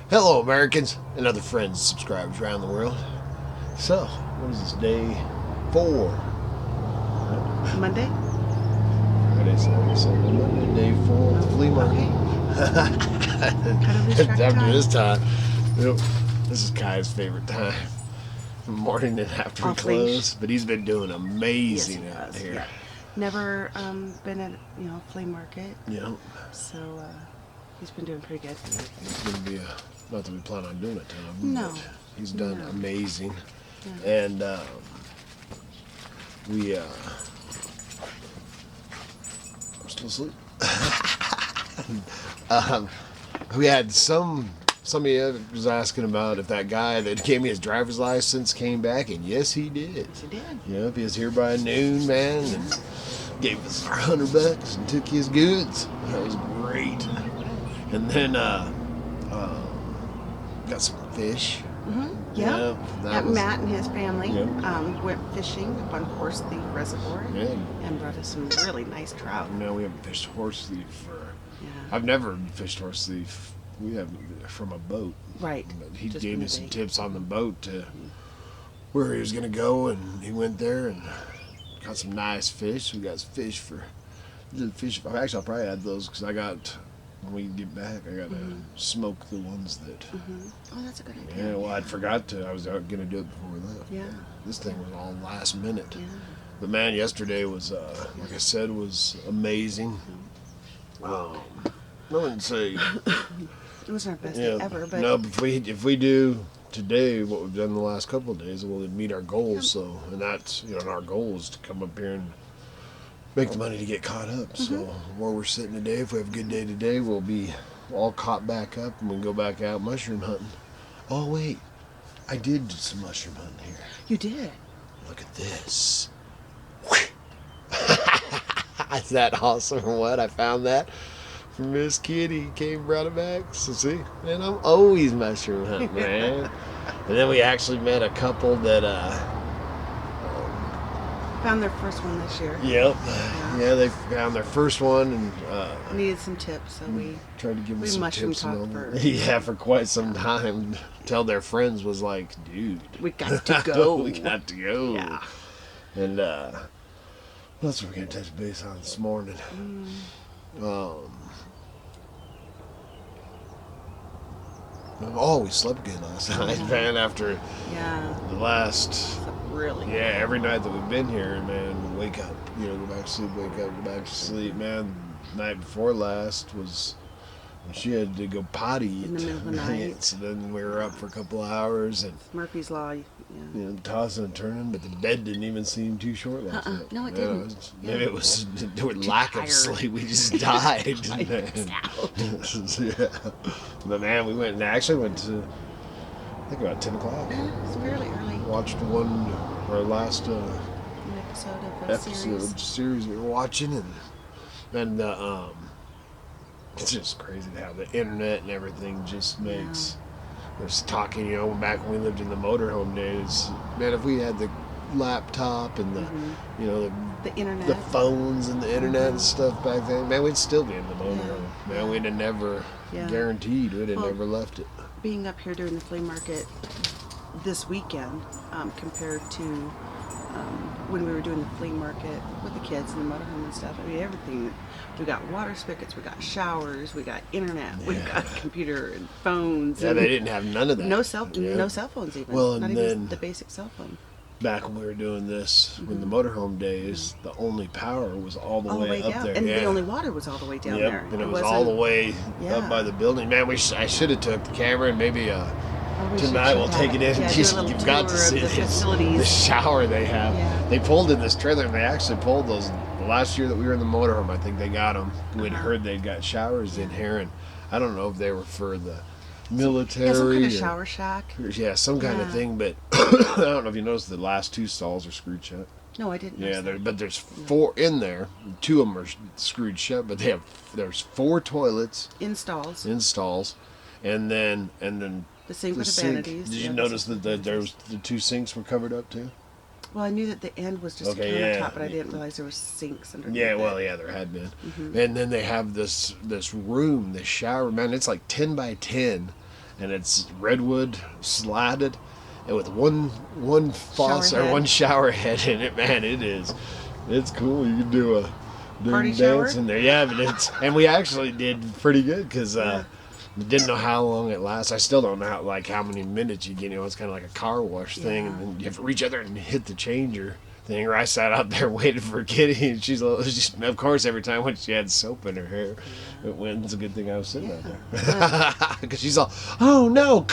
Hello, Americans and other friends and subscribers around the world. So, what is this, day 4? Monday? Friday, Saturday, Sunday, Monday, day 4 of the flea market. Okay. After this time, yep, this is Kai's favorite time. Morning and after we close. But he's been doing amazing out here. Yeah. Never been at flea market. Yeah. So he's been doing pretty good. It's going to be not that we plan on doing it to him. No. But he's done amazing. Yeah. And I'm still asleep. We had some of you was asking about if that guy that gave me his driver's license came back, and yes, he did. Yes, he did. Yep, he was here by noon, man, and gave us $100 and took his goods. That was great. And then got some fish. Mm-hmm. Yeah. Yep, Matt and his family Yep. went fishing up on Horse Thief Reservoir Yeah. and brought us some really nice trout. No, we haven't fished horse thief for. Yeah. I've never fished horse thief. We have from a boat. Right. But he Just gave from me the some bait. tips on the boat to where he was gonna go, and he went there and got some nice fish. We got fish for the fish. Actually, I'll probably add those because I got when we get back. I gotta smoke the ones that. Oh, that's a good idea. Yeah, well, I'd forgot to. I was gonna do it before we left. Yeah. This thing was all last minute. Yeah. But man, yesterday was, like I said, was amazing. I wouldn't say. It wasn't our best day ever, but no. But if we do today what we've done the last couple of days, we'll meet our goals. So, and that's our goal is to come up here and make the money to get caught up. So where we're sitting today, if we have a good day today, we'll be all caught back up, and we can go back out mushroom hunting. Oh wait, I did do some mushroom hunting here. you did. Look at this. Is that awesome or what? I found that from Miss Kitty. Came brought it back. So see, man, I'm always mushroom hunting, man. And then we actually met a couple that Found their first one this year. yep. Yeah, they found their first one and Needed some tips, so we tried to give them we some mushroom tips. And all talked that. for Yeah, for quite some time. Tell their friends was like, dude, we got to go. we got to go. Yeah. And that's what we're gonna touch base on this morning. We slept good last night, man. After Yeah. the last, Slept really. every night that we've been here, man, we wake up, go back to sleep, wake up, go back to sleep, man. The night before last was when she had to go potty In the middle of the night. So then we were up for a couple of hours and Murphy's Law. Yeah. tossing and turning, but the bed didn't even seem too short last night. No, it didn't. Maybe it was lack of tired. sleep. We just died. Yeah. But man, we went to, I think about 10 o'clock. It's fairly early. Watched our last An episode of a series we were watching, and it's just crazy how the internet and everything just makes. There's talking, back when we lived in the motorhome days, man, if we had the laptop and the internet, the phones and the internet and stuff back then, man, we'd still be in the motorhome. Man, we'd have never, guaranteed, we'd have never left it. Being up here during the flea market this weekend, compared to when we were doing the flea market with the kids and the motorhome and stuff, I mean, everything. We got water spigots, we got showers, we got internet, we got computer and phones. Yeah, and they didn't have none of that. no cell phones even. Well, not and even then the basic cell phone. back when we were doing this, when the motorhome days, the only power was all the way up down, there. and the only water was all the way down there. And it was all the way up by the building. Man, I should have took the camera and maybe tonight we'll take it in. You've got to see the shower they have. Yeah. They pulled in this trailer, and they actually pulled those last year that we were in the motorhome. I think they got them. We'd heard they'd got showers in here, and I don't know if they were for the military. Yeah, some kind of shower shack. Yeah, some kind of thing. But I don't know if you noticed the last 2 stalls are screwed shut. No, I didn't. Yeah, but there's 4 in there. 2 of them are screwed shut, but there's 4 toilets in stalls, and then the sink with the sink. vanities. Did you notice that the 2 sinks were covered up too? Well, I knew that the end was just Okay, a yeah. countertop, but I didn't realize there were sinks underneath. Yeah, it. well, yeah, there had been. And then they have this room, this shower, man. It's like 10 by 10, and it's redwood slatted, and with one faucet Shower or head. one shower head in it, man. It's cool. You can do a Party dance shower? in there. Yeah, but and we actually did pretty good because we didn't know how long it lasts. I still don't know how many minutes you get. It's kind of like a car wash thing, and then you have to reach out there and hit the changer thing. Or I sat out there waiting for Kitty, and she's of course every time when she had soap in her hair, it went. It's a good thing I was sitting out there because she's all, oh no.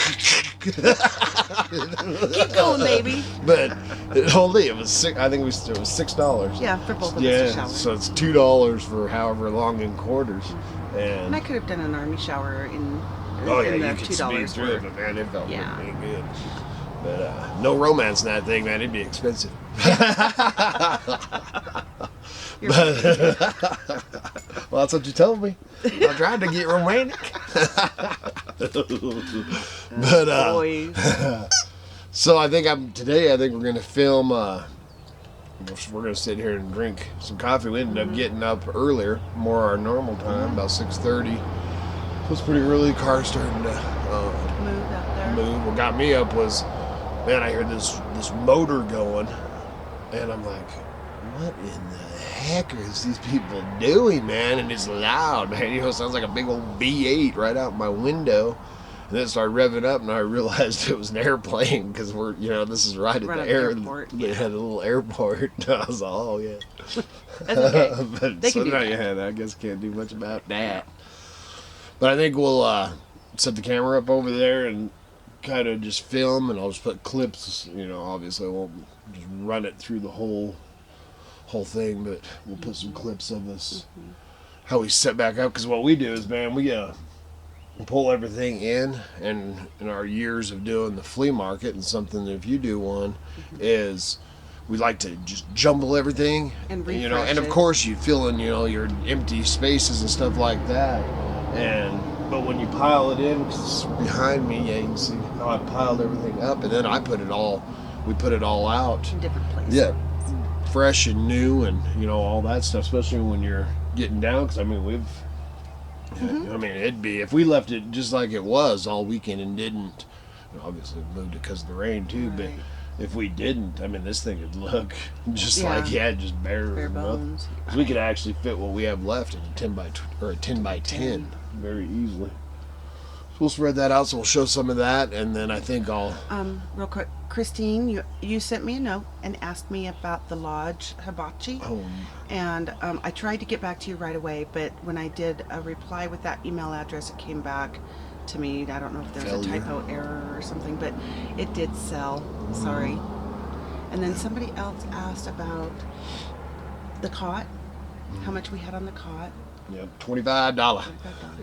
Keep going, baby. But only it was $6. I think it was $6. Yeah, for both of us to shower. So it's $2 for however long in quarters. And I And could have done an army shower in oh yeah, in the you could speed through it, but man, it felt Yeah. pretty good. But no romance in that thing, man. It'd be expensive. You're Well, that's what you told me. I'm trying to get romantic. But boys. so I think we're gonna film. We're gonna sit here and drink some coffee. We ended up getting up earlier, more our normal time, about 6:30. It was pretty early. Car starting to Move out there. move. What got me up was, man, I heard this motor going, and I'm like, what in the heck are these people doing, man? And it's loud, man. It sounds like a big old V8 right out my window. And then it started revving up, and I realized it was an airplane because this is right at Right the at the airport, They had a little airport. I was like, oh yeah. That's okay. But They can do that. yeah, I guess can't do much about that. But I think we'll set the camera up over there and kind of just film, and I'll just put clips. Obviously I won't just run it through the whole thing, but we'll put some clips of us how we set back up. Because what we do is, man, we pull everything in, and in our years of doing the flea market, and something that if you do one is we like to just jumble everything, And and refresh of it. course you fill in your empty spaces and stuff like that, but when you pile it in, 'cause it's behind me, yeah, you can see how I piled everything up, and then we put it all out, In different places. yeah, fresh and new, and all that stuff, especially when you're getting down, because I mean it'd be, if we left it just like it was all weekend and didn't, obviously we moved it because of the rain too, but Right. if we didn't, I mean, this thing would look just Yeah. like, just bare bones. 'Cause we could actually fit what we have left in a 10 by 10 very easily. So we'll spread that out, so we'll show some of that, and then I think I'll, Real quick, Christine, you sent me a note and asked me about the lodge hibachi. And I tried to get back to you right away, but when I did a reply with that email address, it came back to me. I don't know if there's a Failure. typo error or something, but it did sell. Sorry. And then somebody else asked about the cot, how much we had on the cot. $25. $25.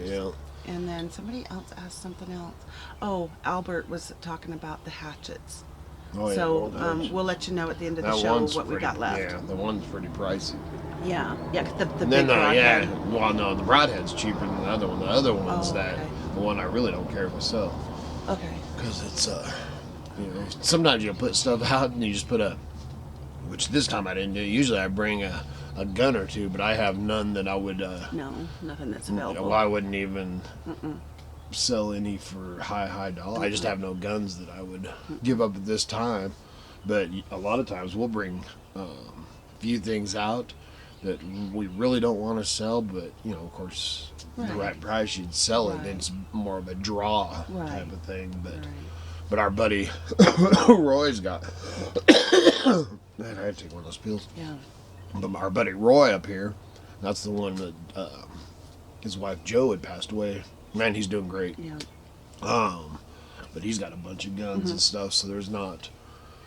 Yeah. And then somebody else asked something else. Oh, Albert was talking about the hatchets. Oh, yeah, So old hatchet. we'll let you know at the end of the That show one's what we pretty- got left. Yeah, the one's pretty pricey. Yeah, 'cause the And big then broadhead. well, no, the broadhead's cheaper than the other one. The other one's Oh, okay. the one I really don't care if I sell, Okay. because it's sometimes you'll put stuff out and you just put which this time I didn't do. Usually I bring a gun or two, but I have none that I would. No, nothing that's available. Well, I wouldn't even sell any for high dollar. I just have no guns that I would give up at this time. But a lot of times we'll bring a few things out that we really don't want to sell, but of course, the Right. right price you'd sell it. Right. It's more of a draw Right. type of thing. But Right. but our buddy Roy's got. Man, I had to take one of those pills. Yeah. But our buddy Roy up here, that's the one that his wife Jo had passed away. Man, he's doing great. Yeah. But he's got a bunch of guns and stuff, so there's not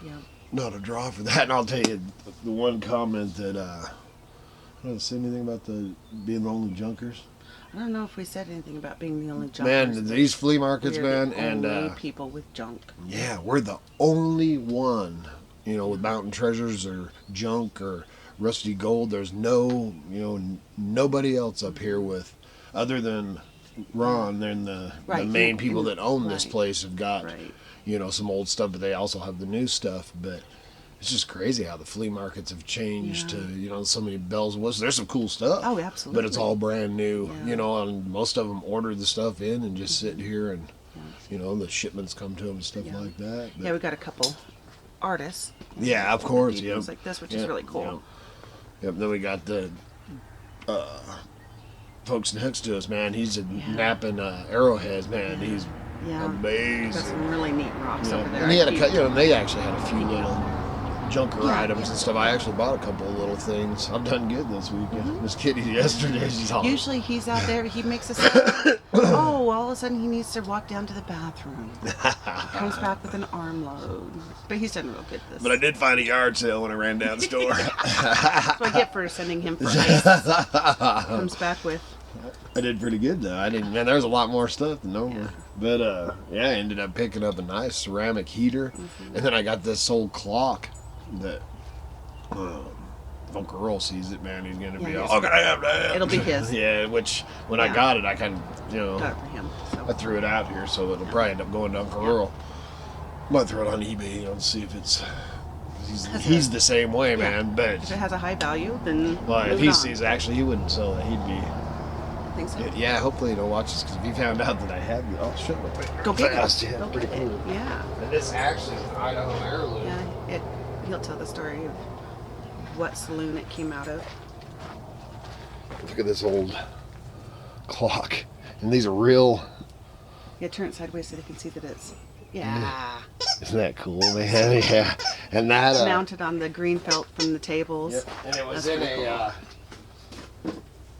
Yeah. a draw for that. And I'll tell you the one comment that I don't say anything about being the only junkers. I don't know if we said anything about being the only junkers. Man, these flea markets, We're man, the and only people with junk. yeah, we're the only one, with mountain treasures or junk or rusty gold. There's nobody else up here with, other than Ron. They're the Right, main he- people that own this right. place have got, Right. some old stuff, but they also have the new stuff. But it's just crazy how the flea markets have changed Yeah. to, you know, so many bells and whistles. There's some cool stuff. Oh, absolutely. But it's all brand new, Yeah. you know, and most of them order the stuff in and just sit here and, Yeah. you know, the shipments come to them and stuff Yeah. like that. But, Yeah, we got a couple artists. yeah, of course. Things Yep. like this, which is really cool. Yep. Then we got the folks next to us, man. He's napping arrowheads, man. Yeah. He's Yeah. amazing. Got some really neat rocks over there. And he had you know, they actually had a few little junker Yeah. items and stuff. I actually bought a couple of little things. I've done good this week. This kitty yesterday, she's all Usually he's out there, he makes a sound. Oh, all of a sudden he needs to walk down to the bathroom. He comes back with an armload. But he's done real good this. But I did find a yard sale when I ran down the store. That's what I get for sending him for ice. Comes back with. I did pretty good though. I didn't. Man, there was a lot more stuff than normal. Yeah. But yeah, I ended up picking up a nice ceramic heater, and then I got this old clock that if Uncle Earl sees it, man, he's gonna be Yeah, all, "Oh, can I have that?" It'll be his. Yeah, which when I Yeah. got it, I kind of, you know, Got it for him. I threw it out here, so it'll probably end up going to Uncle Earl. Might throw it on eBay, you know, and see if it's. He's the same way, man. But If it has a high value, then. well, if move he it on. sees, actually, he wouldn't sell it. He'd be. I think so. Yeah, hopefully he don't watch this, because if he found out that I had the, oh shit, Go get fast, it. yeah, Go pretty get cool. it. Yeah. And this actually is an Idaho heirloom. Yeah. He'll tell the story of what saloon it came out of. Look at this old clock, and these are real. Yeah, turn it sideways so they can see that it's. Yeah. Isn't that cool, man? Yeah, and that Mounted on the green felt from the tables. Yep. And it was That's in pretty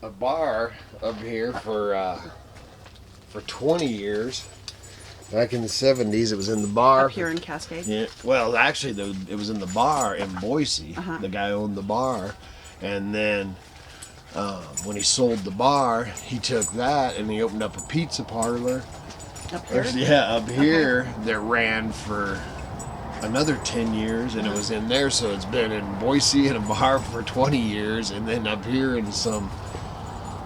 a bar up here for 20 years. Back in the 70s, it was in the bar. Up here in Cascade. Yeah. Well, actually, it was in the bar in Boise. Uh-huh. The guy owned the bar, and then when he sold the bar, he took that and he opened up a pizza parlor. Up here. Yeah, up here that ran for another 10 years, and it was in there. So it's been in Boise in a bar for 20 years, and then up here in some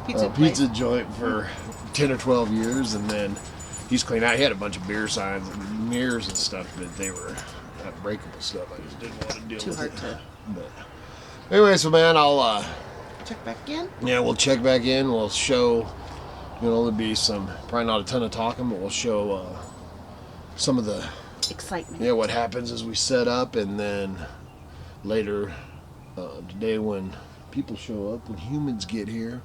pizza joint for 10 or 12 years, and then he's cleaned out. He had a bunch of beer signs and mirrors and stuff, but they were breakable stuff. I just didn't want to deal Too with hard it. to But anyway, so man, I'll check back in. yeah, we'll check back in. We'll show. You know, there'll be probably not a ton of talking, but we'll show some of the Excitement. what happens as we set up, and then later today when people show up, when humans get here,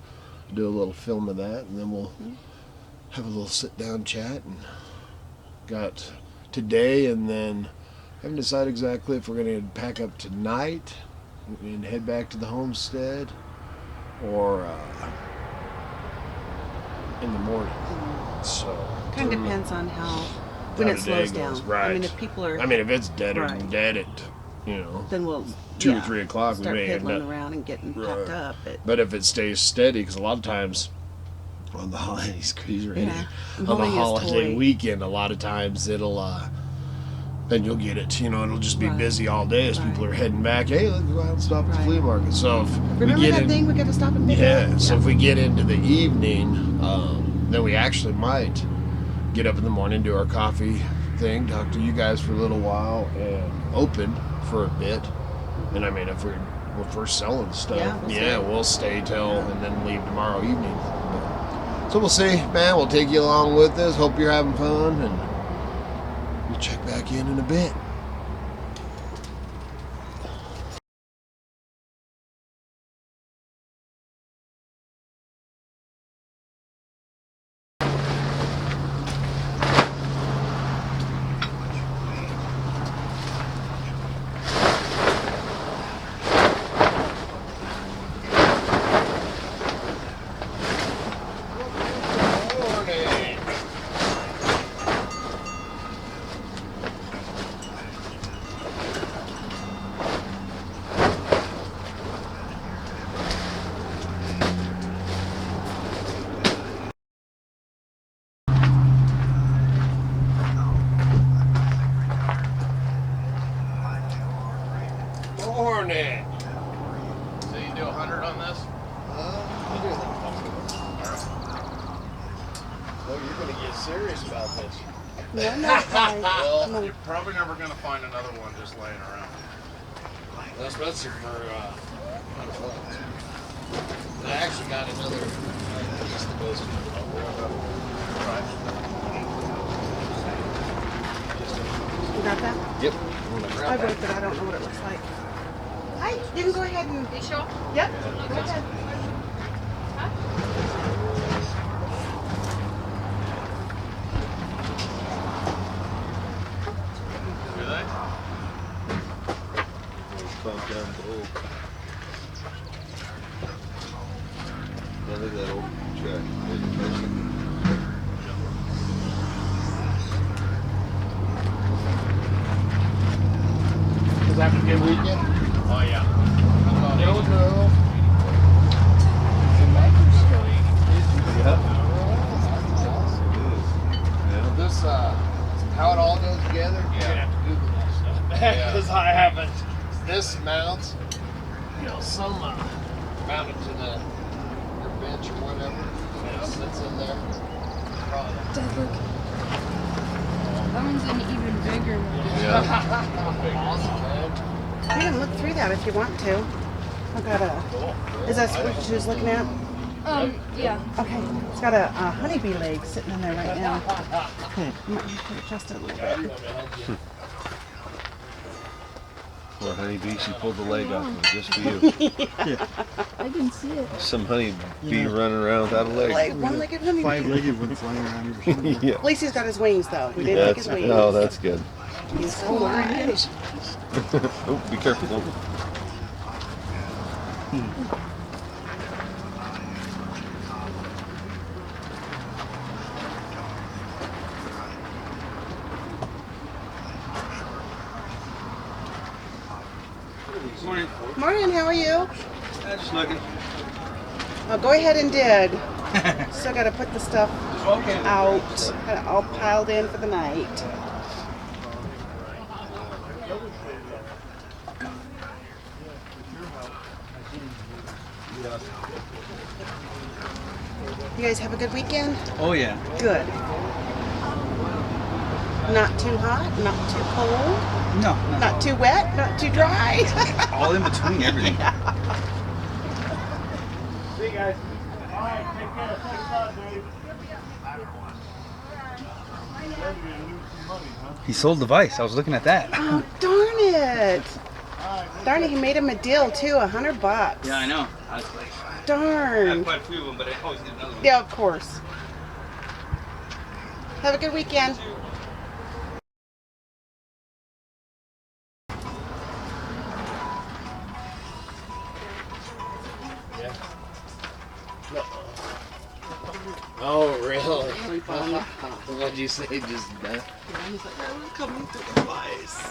do a little film of that, and then we'll have a little sit down chat. And got today, and then haven't decided exactly if we're going to pack up tonight and head back to the homestead or in the morning. So Kind of depends on when it slows down. Right. I mean, if people are. I mean, if it's dead Right. dead at, you know, then we'll 2 or 3 o'clock, we start may end piddling up. around and getting packed up. But if it stays steady, because a lot of times on the holidays, he's ready. Yeah, I'm On the holding his holiday toy. weekend, a lot of times it'll, then you'll get it. You know, it'll just be Right. busy all day as people Right. are heading back. Hey, let's go out and stop at the Right. flea market. So if Remember we get that thing we got to stop and pick yeah, up? so if we get into the evening, then we actually might get up in the morning, do our coffee thing, talk to you guys for a little while, and open for a bit. And I mean, if we're selling stuff, we'll stay till and then leave tomorrow evening. So we'll see, man. We'll take you along with us. Hope you're having fun, and we'll check back in a bit. Morning. So you do 100 on this? Oh, you're gonna get serious about this. No, no, Well, you're probably never going to find another one just laying around. That's Spencer for I actually got another piece that goes You got that? Yep. I wrote, but I don't know what it looks like. Hi, you can go ahead and. You sure? Yep. Go ahead. Yeah, look at that old track. Was that a good weekend? Oh yeah. No. This how it all goes together. Yeah. You're gonna have to Google that stuff because I haven't. This mounts, some mounted to your bench or whatever. Sits in there. Dad, look. That one's an even bigger one. Awesome, man. You can look through that if you want to. I've got a. Is that what she was looking at? Yeah. Okay. It's got a honeybee leg sitting in there right now. Okay. I'm going to put it just a little bit. Poor honeybee, she pulled the leg off of it just for you. I can see it. Some honeybee running around without a leg. One-legged honeybee. Five-legged one flying around your shoulder. Yeah. At least he's got his wings, though. We didn't take his wings. Oh, that's good. He's so alive. Oh, be careful. Morning. Morning, how are you? Just looking. Oh, go ahead and dig. Still got to put the stuff out. Got it all piled in for the night. You guys have a good weekend? Oh yeah. Good. Not too hot, not too cold, No, not too wet, not too dry. all in between everything. See you guys. All right, take care. Thanks a lot, Dave. He sold the Vice. I was looking at that. Oh, darn it. Darn it, he made him a deal too, $100. Yeah, I know. I was like, I Darn. have quite a few of them, but I always need another one. Yeah, of course. Have a good weekend. Oh, really? Really fun. What'd you say? Just that? Yeah, he's like, I was coming to the place.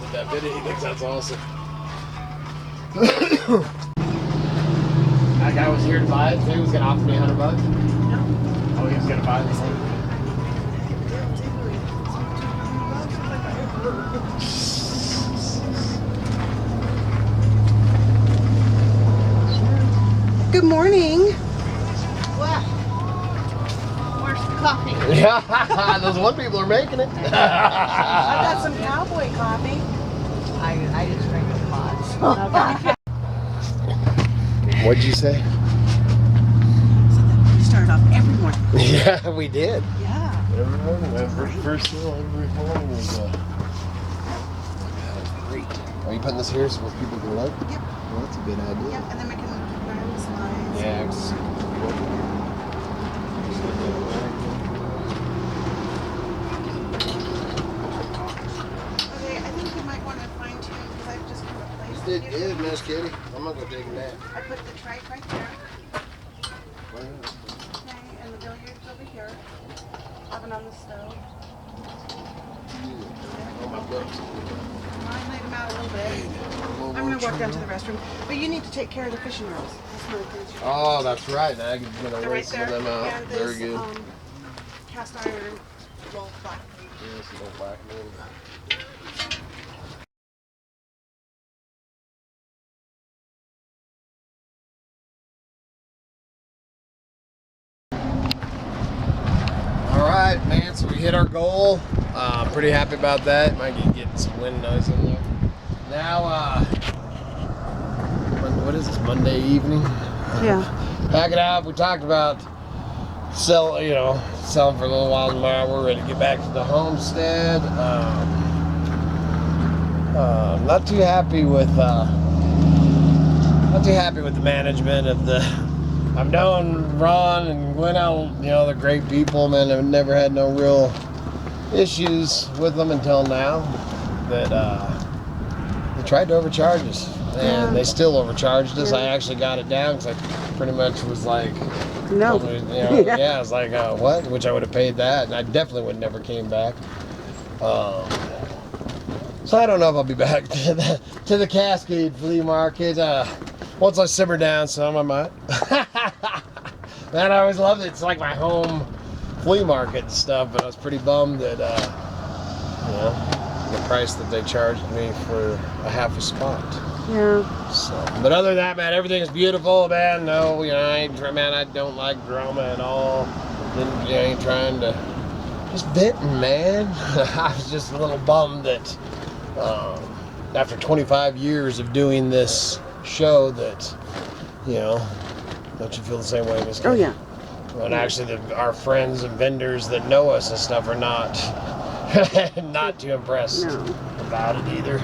With that video, he thinks that's awesome. That guy was here to buy it. So he was gonna offer me $100. Oh, he was gonna buy this thing. Good morning. What? Where's the coffee? Yeah, those one people are making it. I got some cowboy coffee. I just drank the pods. What'd you say? We started off every morning. Yeah, we did. Yeah. Every morning, first meal every morning was great. Are you putting this here so people can look? Yep. Well, that's a good idea. Yep, and then we can grind the slides. Yeah. Okay, I think you might want to fine tune because I've just kind of placed You did it. good, Miss Kitty. I'm gonna go take a nap. I put the trike right there. Okay, and the billiards over here. Oven on the stove. Oh, my books. I laid them out a little bit. I'm gonna walk down to the restroom, but you need to take care of the fishing reels. That's one of the things you Oh, that's right. Now I'm gonna They're weigh right some of there. them out. And Very this, good. Cast iron roll back. Yes, you don't back them in. All right, man. So we hit our goal. Pretty happy about that. Might get some wind noise in there. Now, what is this? Monday evening. Yeah. Pack it up. We talked about selling for a little while tomorrow. We're ready to get back to the homestead. Not too happy with the management of the. I've known Ron and Glenn out, they're great people, man. I've never had no real issues with them until now. That they tried to overcharge us, and they still overcharged us. I actually got it down because I pretty much was like, No. I was like, what? Which I would have paid that, and I definitely would never came back. So I don't know if I'll be back to the Cascade flea market. Once I simmer down some, I might. Man, I always loved it. It's like my home flea market and stuff, but I was pretty bummed that, the price that they charged me for a half a spot. Yeah. So, but other than that, man, everything is beautiful, man. No, I don't like drama at all. Didn't, ain't trying to, just venting, man. I was just a little bummed that, after 25 years of doing this show that, don't you feel the same way, Miss Kay? Oh yeah. And actually, our friends and vendors that know us and stuff are not not too impressed about it either.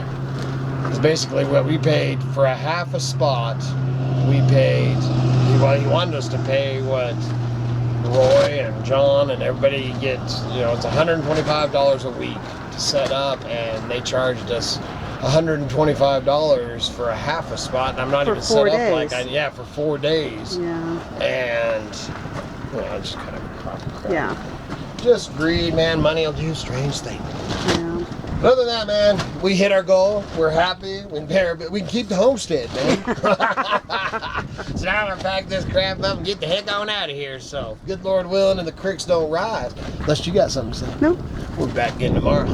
Because basically, what we paid for a half a spot, we paid. Well, he wanted us to pay what Roy and John and everybody gets. It's $125 a week to set up, and they charged us $125 for a half a spot, and I'm not even set up like for 4 days. Yeah. And just kind of crap. Yeah. Just greed, man. Money will do strange things. Yeah. But other than that, man, we hit our goal. We're happy. We can keep the homestead, man. So now I'm gonna pack this crap up and get the heck on out of here. So, good Lord willing, and the creeks don't rise. Unless you got something to say. Nope. We'll be back again tomorrow.